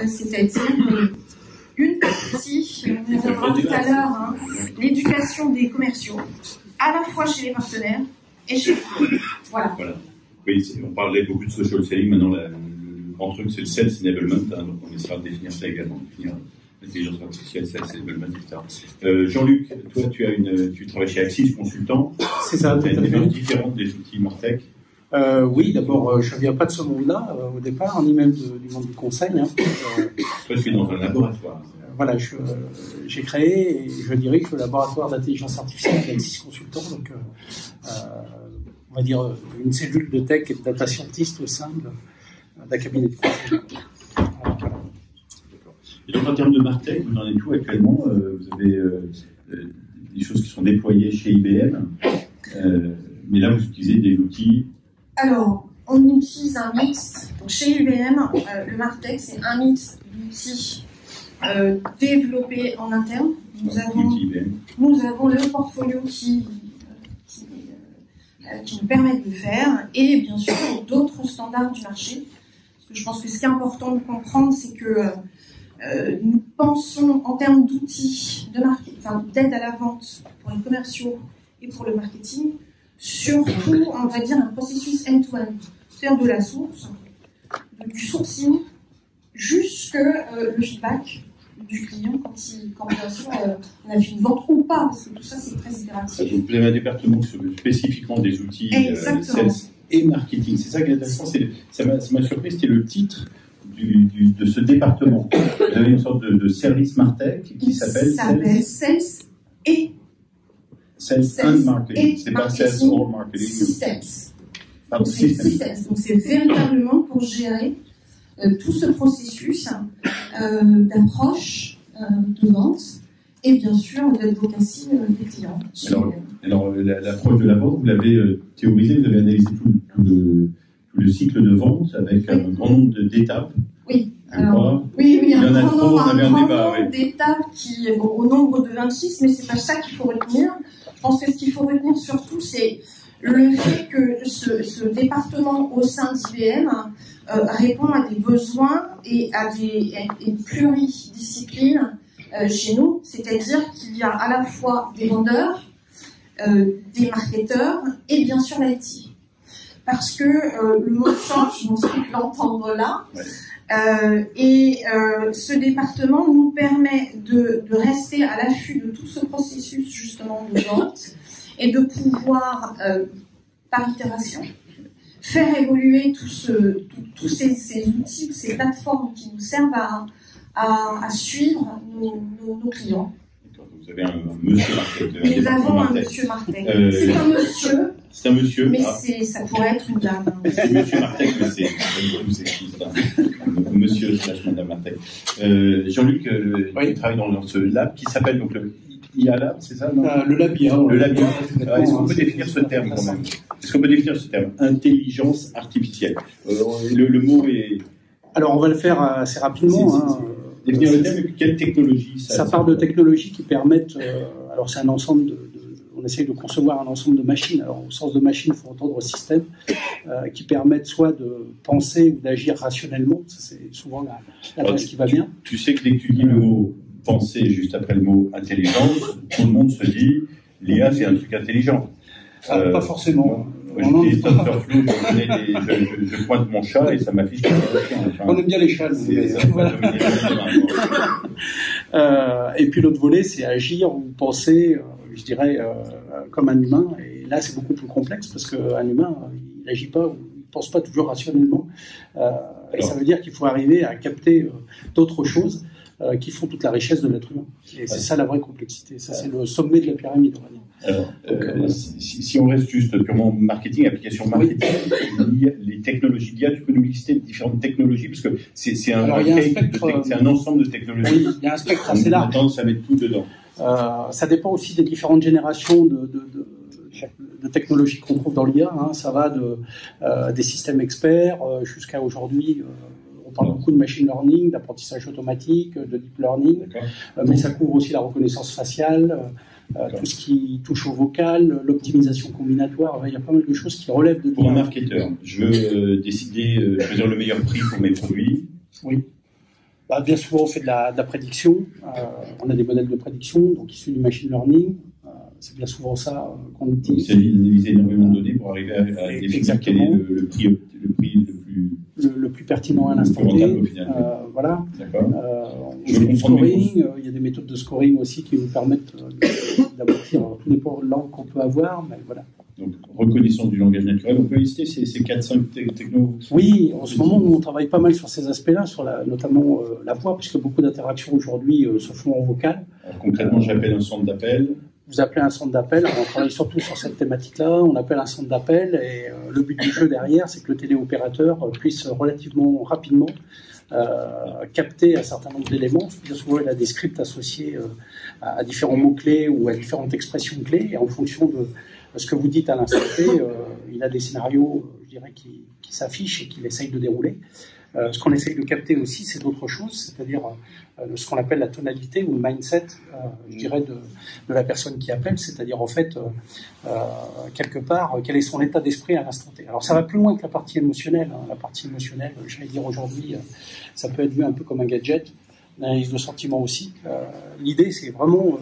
c'est-à-dire une partie, on en verra tout à l'heure, hein, l'éducation des commerciaux, à la fois chez les partenaires et chez les voilà. Oui, on parlait beaucoup de social selling, maintenant le grand truc c'est le sales enablement, hein, donc on essaiera de définir ça également, définir l'intelligence artificielle, sales enablement, etc. Jean-Luc, toi tu travailles chez Axis Consultant, c'est ça, tu as une démarche différente des outils Martech. Oui, d'abord, je ne viens pas de ce monde-là au départ, ni même du monde du conseil. Hein. Toi, tu es dans un laboratoire. Voilà, j'ai créé et je dirige le laboratoire d'intelligence artificielle d'Axis Consultant, donc on va dire une cellule de tech et de data scientist au sein d'un cabinet de conseil. Voilà. Et donc en termes de Martech, vous en êtes où actuellement? Vous avez des choses qui sont déployées chez IBM, mais là vous utilisez des outils. Alors, on utilise un mix. Donc, chez IBM, le Martech, c'est un mix d'outils développés en interne. Nous avons le portfolio qui nous permet de le faire, et bien sûr d'autres standards du marché. Parce que je pense que ce qui est important de comprendre, c'est que nous pensons en termes d'outils d'aide à la vente pour les commerciaux et pour le marketing, surtout, on va dire, un processus end-to-end, c'est-à-dire de la source, du sourcing, jusque le feedback du client quand bien sûr on a fait une vente ou pas, parce que tout ça c'est très itératif. Donc vous avez un département qui s'occupe spécifiquement des outils sales et marketing. C'est ça qui est intéressant, ça m'a surpris, c'était le titre de ce département. Vous avez une sorte de service Martech qui s'appelle Sales et Marketing. C'est pas Sales or Marketing. Systems. Donc c'est véritablement pour gérer tout ce processus d'approche, de vente et bien sûr d'advocacy des clients. Alors l'approche de la vente, vous l'avez théorisée, vous avez analysé tout le cycle de vente avec un grand nombre d'étapes. Oui. Alors, il y a un grand nombre d'étapes qui est au nombre de 26, mais c'est pas ça qu'il faut retenir. Je pense que ce qu'il faut retenir surtout, c'est le fait que ce département au sein d'IBM répond à des besoins et à une pluridiscipline chez nous, c'est-à-dire qu'il y a à la fois des vendeurs, des marketeurs et bien sûr l'IT. Parce que le monde change, on peut l'entendre là, et ce département nous permet de rester à l'affût de tout ce processus justement de vente et de pouvoir, par itération, faire évoluer tous ces outils, ces plateformes qui nous servent à suivre nos clients. Vous avez un monsieur Martech. Nous avons un monsieur Martech. C'est un monsieur. C'est un monsieur. Mais ça pourrait être une dame. C'est monsieur Martech, mais c'est monsieur / madame Martech. Jean-Luc, il travaille dans ce lab qui s'appelle donc le IA Lab, c'est ça, non? Le lab IA. Le lab IA. Est-ce qu'on peut définir ce terme quand même? Est-ce qu'on peut définir ce terme? Intelligence artificielle. Le mot est... Alors on va le faire assez rapidement. Définir le terme, et puis quelle technologie ça part de technologies qui permettent... alors c'est un ensemble on essaye de concevoir un ensemble de machines. Alors au sens de machine, il faut entendre système qui permettent soit de penser ou d'agir rationnellement. Ça, c'est souvent la base qui va bien. Tu sais que dès que tu dis le mot penser juste après le mot intelligence, tout le monde se dit l'IA c'est un truc intelligent. Pas forcément. J'utilise TensorFlow, je pointe mon chat et ça m'affiche que on aime bien les chats. Voilà. Et puis l'autre volet, c'est agir ou penser, je dirais, comme un humain. Et là, c'est beaucoup plus complexe parce qu'un humain, il n'agit pas ou il ne pense pas toujours rationnellement. Et ça veut dire qu'il faut arriver à capter d'autres choses qui font toute la richesse de l'être humain. Et c'est ça la vraie complexité. Ça, c'est le sommet de la pyramide, on va dire. Alors, si on reste juste purement marketing, application marketing, les technologies d'IA, tu peux nous lister différentes technologies, parce que c'est un ensemble de technologies. Oui, il y a un spectre assez large. On a tendance à mettre tout dedans. Ça dépend aussi des différentes générations de technologies qu'on trouve dans l'IA. Ça va des systèmes experts jusqu'à aujourd'hui. On parle beaucoup de machine learning, d'apprentissage automatique, de deep learning, mais ça couvre aussi la reconnaissance faciale, tout ce qui touche au vocal, l'optimisation combinatoire. Il y a pas mal de choses qui relèvent de... Pour un marketeur, je veux décider, choisir le meilleur prix pour mes produits. Oui. Bien souvent, on fait de la prédiction. On a des modèles de prédiction, donc issus du machine learning. C'est bien souvent ça qu'on utilise. Il s'agit d'analyser énormément de données pour arriver à définir quel est le prix le plus pertinent à l'instant T. Voilà. On fait du scoring. Il y a des méthodes de scoring aussi qui nous permettent d'aboutir. Tout dépend de l'angle qu'on peut avoir, mais voilà. Donc, reconnaissance du langage naturel, on peut lister ces 4-5 technos? Oui, en ce moment, nous, on travaille pas mal sur ces aspects-là, sur notamment la voix, puisque beaucoup d'interactions aujourd'hui se font en vocal. Alors, concrètement, j'appelle un centre d'appel. Vous appelez un centre d'appel, on travaille surtout sur cette thématique-là, on appelle un centre d'appel, et le but du jeu derrière, c'est que le téléopérateur puisse relativement rapidement capter un certain nombre d'éléments. Bien souvent, il a des scripts associés à différents mots-clés ou à différentes expressions clés, et en fonction de ce que vous dites à l'instant T, il a des scénarios, je dirais, qui s'affichent et qu'il essaye de dérouler. Ce qu'on essaye de capter aussi, c'est d'autres choses, c'est-à-dire ce qu'on appelle la tonalité ou le mindset, je dirais, de la personne qui appelle, c'est-à-dire en fait, quelque part, quel est son état d'esprit à l'instant T. Alors ça va plus loin que la partie émotionnelle. La partie émotionnelle, j'allais dire aujourd'hui, ça peut être vu un peu comme un gadget, l'analyse de sentiments aussi. L'idée, c'est vraiment,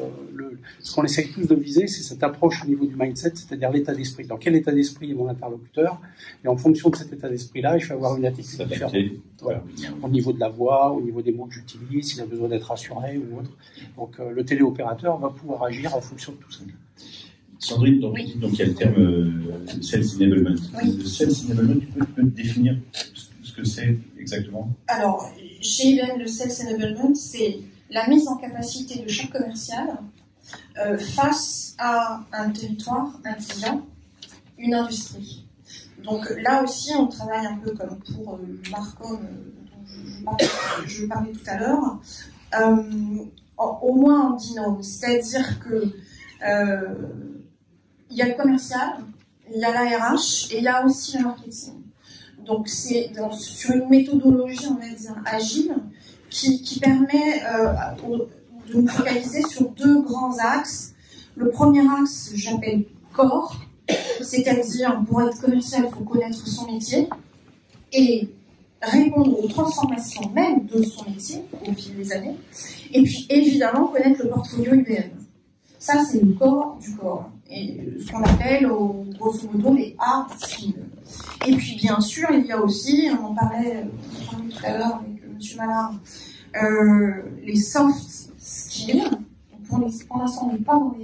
ce qu'on essaye tous de viser, c'est cette approche au niveau du mindset, c'est-à-dire l'état d'esprit. Dans quel état d'esprit est mon interlocuteur? Et en fonction de cet état d'esprit-là, je vais avoir une attitude différente. Voilà. Au niveau de la voix, au niveau des mots que j'utilise, s'il a besoin d'être rassuré ou autre. Donc le téléopérateur va pouvoir agir en fonction de tout ça. Sandrine, donc il y a le terme Sales Enablement. Oui. Le Sales Enablement, tu peux définir ce que c'est exactement? Alors, chez IBM, le Sales Enablement, c'est la mise en capacité de chaque commercial face à un territoire, un client, une industrie. Donc là aussi, on travaille un peu comme pour Marcom, dont je parlais tout à l'heure, au moins en binôme. C'est-à-dire que il y a le commercial, il y a la RH et il y a aussi le marketing. Donc c'est sur une méthodologie, on va dire, agile, qui permet de nous focaliser sur deux grands axes. Le premier axe, j'appelle core, c'est-à-dire pour être commercial, il faut connaître son métier et répondre aux transformations même de son métier au fil des années. Et puis évidemment connaître le portfolio IBM. Ça, c'est le corps du corps. Et ce qu'on appelle, grosso modo, les hard skills. Et puis, bien sûr, il y a aussi, on en parlait tout à l'heure avec M. Mallard, les soft skills. Pour l'instant, on n'est pas dans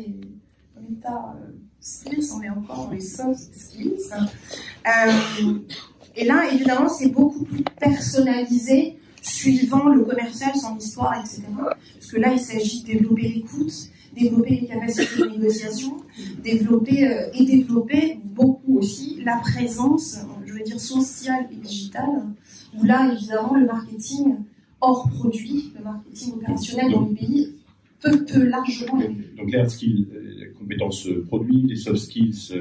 l'état skills, on est encore dans les soft skills. Et là, évidemment, c'est beaucoup plus personnalisé, suivant le commercial, son histoire, etc. Parce que là, il s'agit de développer l'écoute, développer les capacités de négociation, développer beaucoup aussi la présence, je veux dire, sociale et digitale, où là, évidemment, le marketing hors produit, le marketing opérationnel dans les pays, peut largement aider. Donc les hard skills, les compétences produits, les soft skills,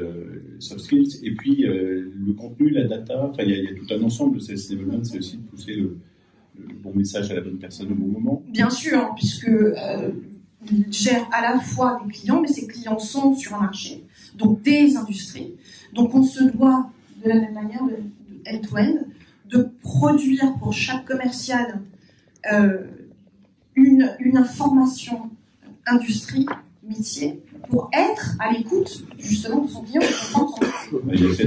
et puis le contenu, la data, enfin il y a tout un ensemble de ces développements, c'est aussi de pousser le bon message à la bonne personne au bon moment. Bien sûr, puisque il gère à la fois des clients, mais ces clients sont sur un marché, donc des industries. Donc on se doit, de la même manière, de end-to-end, de produire pour chaque commercial une information industrie, métier, pour être à l'écoute justement de son client et comprendre son métier.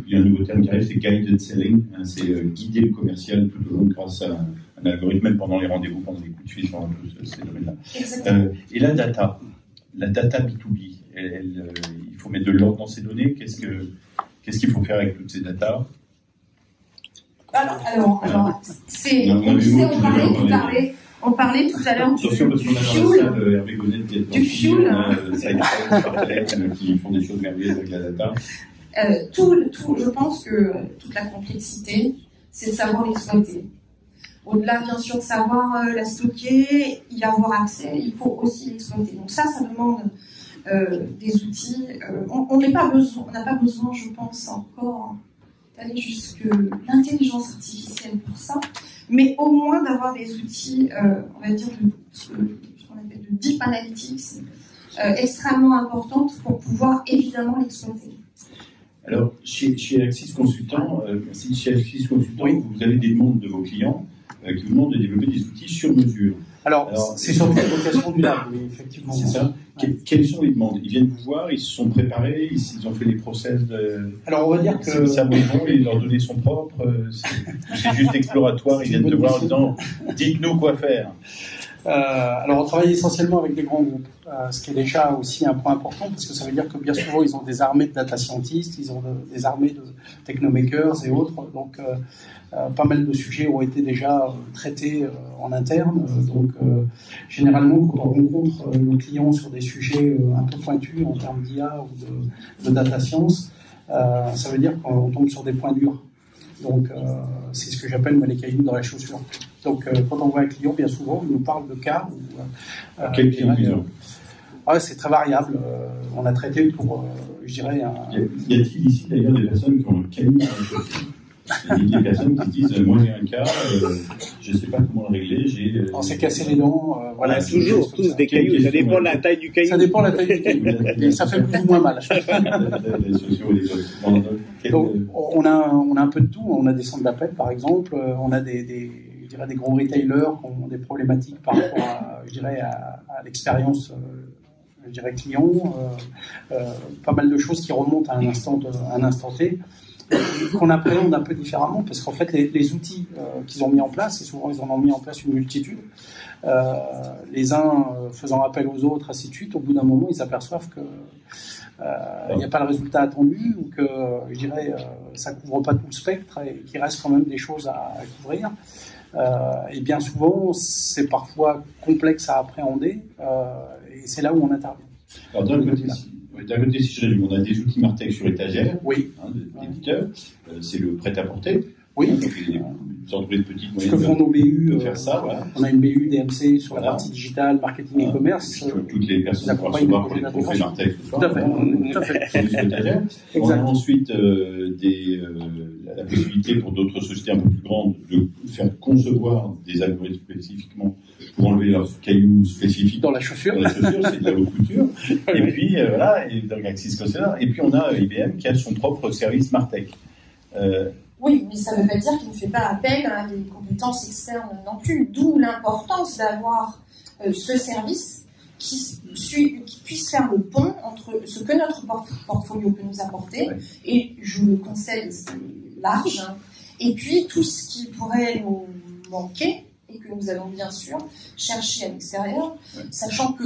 Il y a un nouveau terme qui arrive, c'est guided selling, c'est guider le commercial tout au long grâce à un algorithme, même pendant les rendez-vous, pendant les coups de fil, pendant tous ces domaines-là. Et la data B2B, il faut mettre de l'ordre dans ces données. Qu'est-ce qu'il faut faire avec toutes ces datas? Alors, on parlait tout à l'heure du fuel. Qui font des choses merveilleuses avec la data. Je pense que toute la complexité, c'est de savoir l'exploiter. Au-delà, bien sûr, de savoir la stocker, y avoir accès, il faut aussi l'exploiter. Donc ça demande des outils. On n'a pas besoin, je pense, encore d'aller jusque l'intelligence artificielle pour ça, mais au moins d'avoir des outils, on va dire, ce qu'on appelle de deep analytics, extrêmement importantes pour pouvoir évidemment l'exploiter. Alors, chez Axis Consultant, vous avez des demandes de vos clients. qui vous demandent de développer des outils sur mesure. Alors c'est surtout la vocation du lab, oui, effectivement. C'est ça. Ouais. Quelles sont les demandes? Ils viennent vous voir, ils se sont préparés, ils ont fait les process de... Alors on va dire que... Ça bon, et leurs données sont propres, c'est juste exploratoire, ils viennent te voir en disant « dites-nous quoi faire ». Alors on travaille essentiellement avec des grands groupes, ce qui est déjà aussi un point important, parce que ça veut dire que bien souvent ils ont des armées de data scientists, ils ont des armées de technomakers et autres, donc pas mal de sujets ont été déjà traités en interne, donc généralement quand on rencontre nos clients sur des sujets un peu pointus en termes d'IA ou de data science, ça veut dire qu'on tombe sur des points durs. Donc, c'est ce que j'appelle les cailloux dans la chaussure. Donc, quand on voit un client, bien souvent, il nous parle de cas où... quel caillou c'est très variable. On a traité pour, je dirais... Y a-t-il ici, d'ailleurs, des personnes qui ont un caillou dans la chaussure? Il y a des personnes qui disent « moi, j'ai un cas, je ne sais pas comment le régler, on s'est cassé les dents... voilà, toujours tous des cailloux, ça dépend de la taille du caillou. Ça dépend de la taille du caillou, et ça fait plus ou moins mal. Donc, on a un peu de tout. On a des centres d'appel, par exemple. On a des gros retailers qui ont des problématiques par rapport à l'expérience client. Pas mal de choses qui remontent à un instant T. Qu'on appréhende un peu différemment, parce qu'en fait, les outils qu'ils ont mis en place, et souvent ils en ont mis en place une multitude, les uns faisant appel aux autres, ainsi de suite, au bout d'un moment, ils s'aperçoivent que il n'y a pas le résultat attendu, ou que, ça ne couvre pas tout le spectre, et qu'il reste quand même des choses à couvrir. Et bien souvent, c'est parfois complexe à appréhender, et c'est là où on intervient. Alors, d'un côté, si je résume, on a des outils Martech sur étagère, oui, d'éditeurs, c'est le prêt-à-porter. Oui. Donc, les entreprises petites, moyennes. Ce que font nos BU, faire ça, voilà. On a une BU DMC sur la partie digitale, marketing et commerce. Toutes les personnes vont recevoir pour les trophées Martech. Tout à fait. On a ensuite la possibilité pour d'autres sociétés un peu plus grandes de faire concevoir des algorithmes spécifiquement pour enlever leurs cailloux spécifiques dans la chaussure. C'est de la haute couture. Et puis voilà, et donc Axis Consumer. Et puis on a IBM qui a son propre service Martech. Oui, mais ça ne veut pas dire qu'il ne fait pas appel à des compétences externes non plus. D'où l'importance d'avoir ce service qui puisse faire le pont entre ce que notre portfolio peut nous apporter, et je le concède, c'est large, et puis tout ce qui pourrait nous manquer, et que nous allons bien sûr chercher à l'extérieur, sachant que,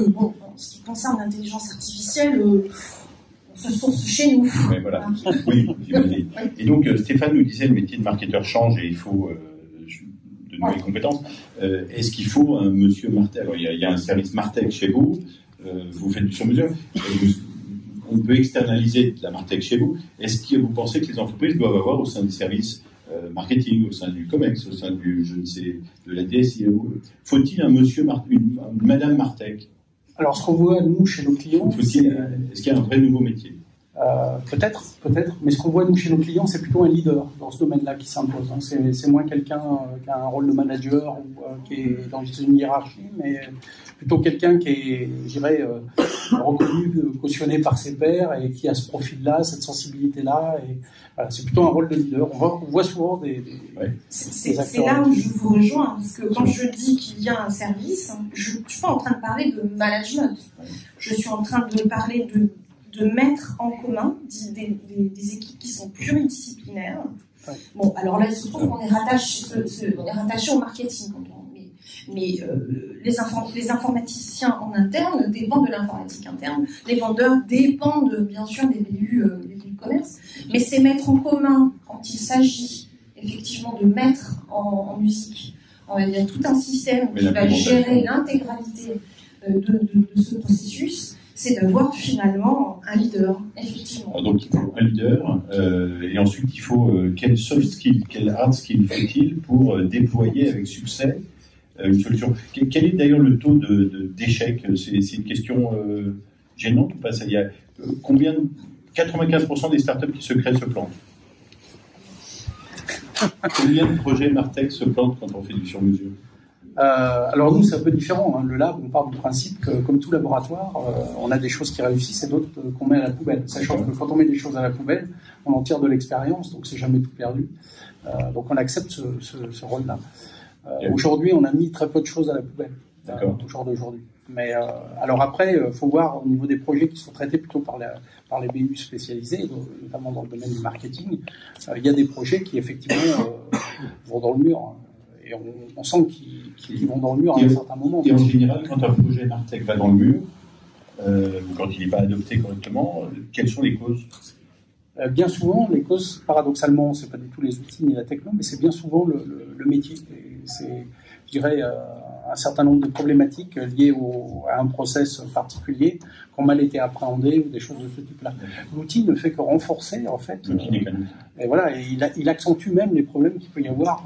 ce qui concerne l'intelligence artificielle, se source chez nous. Ouais, voilà. Oui, et donc, Stéphane nous disait, le métier de marketeur change et il faut de nouvelles compétences. Est-ce qu'il faut un monsieur Martech? Alors, il y a un service Martech chez vous, vous faites du sur-mesure, on peut externaliser de la Martech chez vous. Est-ce que vous pensez que les entreprises doivent avoir au sein des services marketing, au sein du COMEX, au sein de la DSI, faut-il un monsieur une madame Martech? Alors, ce qu'on voit, nous, chez nos clients... Est-ce qu'il y a un vrai nouveau métier? Peut-être, mais ce qu'on voit, nous, chez nos clients, c'est plutôt un leader dans ce domaine-là qui s'impose. Hein. C'est moins quelqu'un qui a un rôle de manager ou qui est dans une hiérarchie, mais plutôt quelqu'un qui est, je dirais, reconnu, cautionné par ses pairs et qui a ce profil-là, cette sensibilité-là. Et voilà, c'est plutôt un rôle de leader. On voit souvent des acteurs. C'est là où je vous rejoins, parce que quand je dis qu'il y a un service, je ne suis pas en train de parler de management. Je suis en train de parler de mettre en commun des équipes qui sont pluridisciplinaires. Ouais. Bon, alors là, il se trouve qu'on est rattaché au marketing, mais les informaticiens en interne dépendent de l'informatique interne, les vendeurs dépendent bien sûr des BU de commerce, mais c'est mettre en commun, quand il s'agit effectivement de mettre en musique, on va dire tout un système qui va gérer l'intégralité de ce processus, c'est d'avoir finalement un leader, effectivement. Alors donc il faut un leader, et ensuite il faut quel soft skill, quel hard skill faut-il pour déployer avec succès une solution. Quel est d'ailleurs le taux d'échec? C'est une question gênante ou pas? Il y a combien 95% des startups qui se créent se plantent. Combien de projets Martech se plantent quand on fait du sur-mesure? Alors nous, c'est un peu différent. Hein. Le lab, on part du principe que, comme tout laboratoire, on a des choses qui réussissent et d'autres qu'on met à la poubelle. Sachant que quand on met des choses à la poubelle, on en tire de l'expérience, donc c'est jamais tout perdu. Donc on accepte ce rôle-là. Aujourd'hui, on a mis très peu de choses à la poubelle, au jour d'aujourd'hui. Mais alors après, faut voir au niveau des projets qui sont traités plutôt par les BU spécialisés, notamment dans le domaine du marketing. Il y a des projets qui effectivement vont dans le mur. Et on sent qu'ils vont dans le mur à un certain moment. Et en général, quand un projet Martech va dans le mur, ou quand il n'est pas adopté correctement, quelles sont les causes ? Bien souvent, les causes, paradoxalement, c'est pas du tout les outils ni la techno, mais c'est bien souvent le métier. Et c'est, je dirais, un certain nombre de problématiques liées à un process particulier qui ont mal été appréhendées ou des choses de ce type-là. L'outil ne fait que renforcer, en fait. Et voilà, et il accentue même les problèmes qu'il peut y avoir.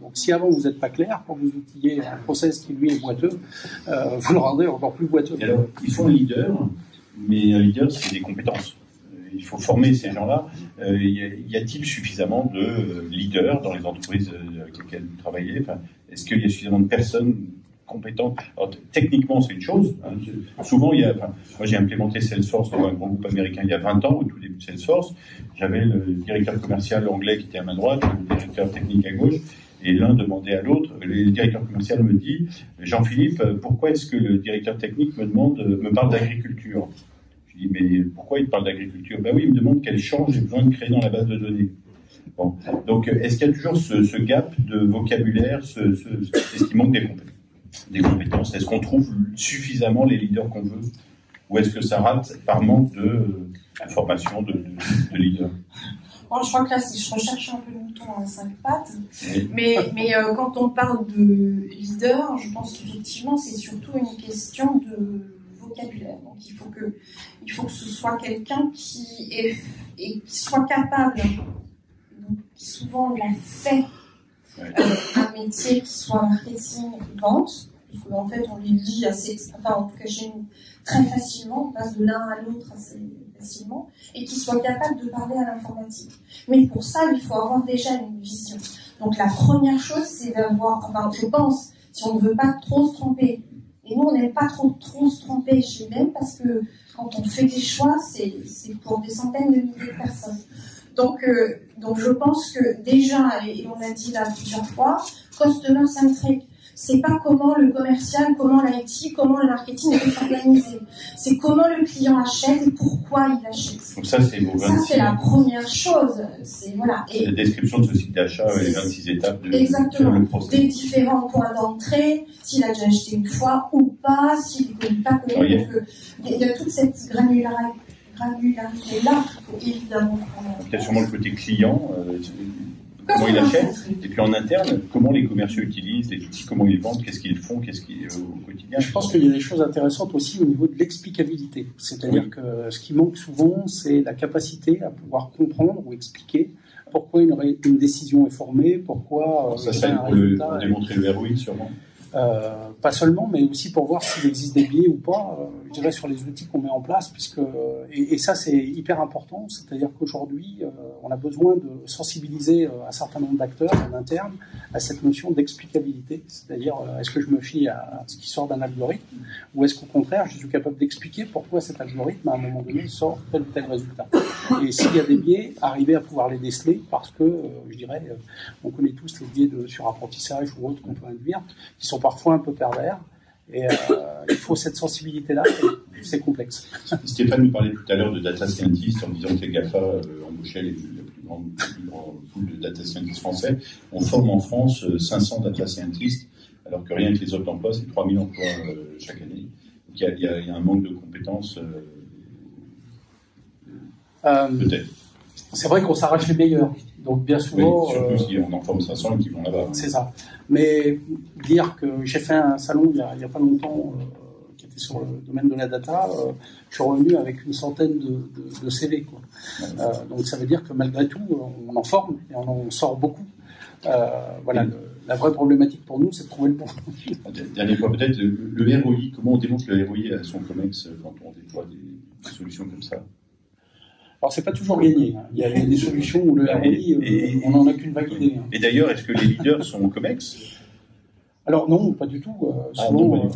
Donc, si avant vous n'êtes pas clair, quand vous outillez un process qui lui est boiteux, vous le rendez encore plus boiteux. Et alors, il faut un leader, mais un leader, c'est des compétences. Il faut former ces gens-là. Y a-t-il suffisamment de leaders dans les entreprises avec lesquelles vous travaillez ? Est-ce qu'il y a suffisamment de personnes compétentes ? Alors, techniquement, c'est une chose. Souvent, moi, j'ai implémenté Salesforce dans un grand groupe américain il y a 20 ans, au tout début de Salesforce. J'avais le directeur commercial anglais qui était à ma droite, le directeur technique à gauche, et l'un demandait à l'autre. Le directeur commercial me dit « Jean-Philippe, pourquoi est-ce que le directeur technique me parle d'agriculture ?» Je dis, mais pourquoi il parle d'agriculture ? Ben oui, il me demande quel champ j'ai besoin de créer dans la base de données. Bon. Donc, est-ce qu'il y a toujours ce gap de vocabulaire, est-ce qu'il manque des compétences ? Est-ce qu'on trouve suffisamment les leaders qu'on veut ? Ou est-ce que ça rate par manque de formation de leaders ? Bon, je crois que là, si je recherche un peu le mouton à 5 pattes, mais quand on parle de leader, je pense qu'effectivement, c'est surtout une question de vocabulaire. Donc il faut que ce soit quelqu'un qui soit capable, donc, qui souvent l'a fait, un métier qui soit marketing, vente, parce qu'en fait on les lit en tout cas chez nous, très facilement, on passe de l'un à l'autre assez facilement, et qui soit capable de parler à l'informatique. Mais pour ça, il faut avoir déjà une vision. Donc la première chose, c'est d'avoir, je pense, si on ne veut pas trop se tromper. Et nous, on n'aime pas trop se tromper chez même parce que quand on fait des choix, c'est pour des centaines de milliers de personnes. Donc je pense que déjà, et on l'a dit là plusieurs fois, customer centric, c'est pas comment le commercial, comment l'IT, comment le marketing est organisé. C'est comment le client achète et pourquoi il achète. Donc ça, c'est la première chose. C'est voilà. Et la description de ce site d'achat, les 26 étapes de exactement. Le processus. Des différents points d'entrée, s'il a déjà acheté une fois ou pas, s'il ne connaît pas connu. Donc il y a toute cette granularité là qu'il faut évidemment prendre. Il y a sûrement le côté client. Comment il achète, et puis en interne, comment les commerciaux utilisent les outils, comment ils vendent, qu'est-ce qu'ils font, au quotidien. Je pense qu'il y a des choses intéressantes aussi au niveau de l'explicabilité. C'est-à-dire que ce qui manque souvent, c'est la capacité à pouvoir comprendre ou expliquer pourquoi une décision est formée, pourquoi ça sert pour démontrer le ROI sûrement. Pas seulement, mais aussi pour voir s'il existe des biais ou pas, je dirais, sur les outils qu'on met en place, et ça c'est hyper important, c'est-à-dire qu'aujourd'hui on a besoin de sensibiliser un certain nombre d'acteurs en interne à cette notion d'explicabilité, c'est-à-dire est-ce que je me fie à ce qui sort d'un algorithme, ou est-ce qu'au contraire je suis capable d'expliquer pourquoi cet algorithme à un moment donné sort tel ou tel résultat. Et s'il y a des biais, arriver à pouvoir les déceler, parce que je dirais, on connaît tous les biais de surapprentissage ou autres qu'on peut induire, qui sont parfois un peu pervers, et il faut cette sensibilité-là, c'est complexe. Stéphane nous parlait tout à l'heure de data scientists en disant que les GAFA embauchaient la plus grande pool de data scientists français. On forme en France 500 data scientists, alors que rien que les autres emplois, c'est 3000 emplois chaque année. Donc il y a un manque de compétences, peut-être. C'est vrai qu'on s'arrache les meilleurs. Donc bien souvent, oui, surtout si on en forme 500 et qu'ils vont là-bas. C'est ça. Mais dire que j'ai fait un salon il y a pas longtemps qui était sur le domaine de la data, je suis revenu avec une centaine de CV, quoi. Donc ça veut dire que malgré tout, on en forme et on en sort beaucoup. Voilà, la vraie problématique pour nous, c'est de trouver le bon. Dernier point peut-être, le ROI. Comment on démontre le ROI à son COMEX quand on déploie des solutions comme ça? Alors, c'est pas toujours gagné. Il y a des solutions où le ROI, on n'en a qu'une vague idée. Et d'ailleurs, est-ce que les leaders sont au COMEX? Alors non, pas du tout. Souvent,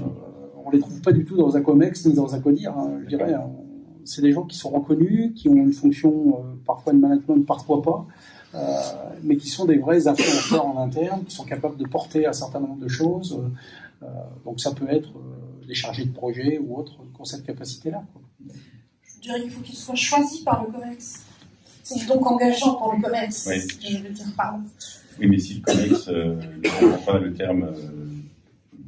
on les trouve pas du tout dans un COMEX ni dans un CODIR. Je dirais, c'est des gens qui sont reconnus, qui ont une fonction parfois de management, parfois pas. mais qui sont des vrais influenceurs en interne, qui sont capables de porter un certain nombre de choses. Donc ça peut être des chargés de projet ou autres qui ont cette capacité-là. Je dirais qu'il faut qu'ils soient choisis par le COMEX. C'est donc engageant pour le COMEX, oui. c'est ce que je veux dire par là. Oui, mais si le COMEX ne comprend pas le terme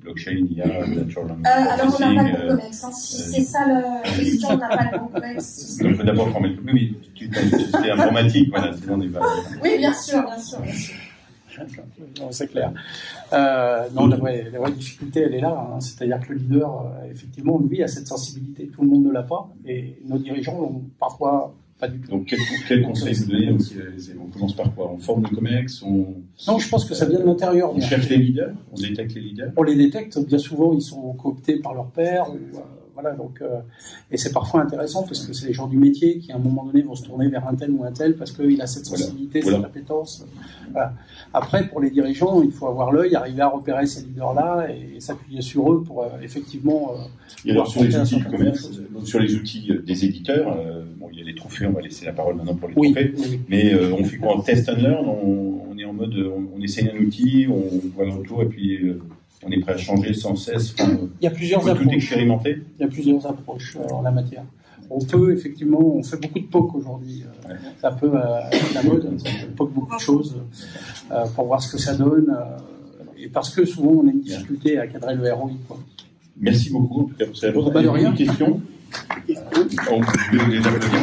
blockchain, IA, natural language alors on n'a pas processing, le COMEX. Hein. Si c'est ça la question, on n'a pas le COMEX. Donc il faut d'abord former le COMEX. Oui, tu es informatique, voilà, sinon on n'est pas... Oui, bien sûr, bien sûr. Non, c'est clair. Non, la vraie difficulté, elle est là. Hein. C'est-à-dire que le leader, effectivement, lui, a cette sensibilité. Tout le monde ne l'a pas. Et nos dirigeants l'ont parfois pas du tout. Donc, quel conseil vous donnez? On commence par quoi? On forme le COMEX? Non, je pense que ça vient de l'intérieur. On cherche les leaders? On détecte les leaders? On les détecte. Bien souvent, ils sont cooptés par leur père. Voilà, donc, et c'est parfois intéressant parce que c'est les gens du métier qui, à un moment donné, vont se tourner vers un tel ou un tel parce qu'il a cette sensibilité, cette appétence. Voilà. Après, pour les dirigeants, il faut avoir l'œil, arriver à repérer ces leaders-là et s'appuyer sur eux pour effectivement. Et alors, sur les outils du commerce, sur les outils des éditeurs, bon, il y a les trophées, on va laisser la parole maintenant pour les trophées. Oui. Mais on fait quoi? En test and learn, on est en mode, on essaye un outil, on voit le retour et puis. On est prêt à changer sans cesse. Il y a plusieurs approches. Tout expérimenter. Il y a plusieurs approches en la matière. On peut effectivement, on fait beaucoup de POC aujourd'hui. C'est un peu la mode. On POC beaucoup de choses pour voir ce que ça donne. Et parce que souvent on a une difficulté à cadrer le ROI. Quoi. Merci beaucoup. En tout cas, pour cette réponse. De rien. Une question. On peut les applaudir.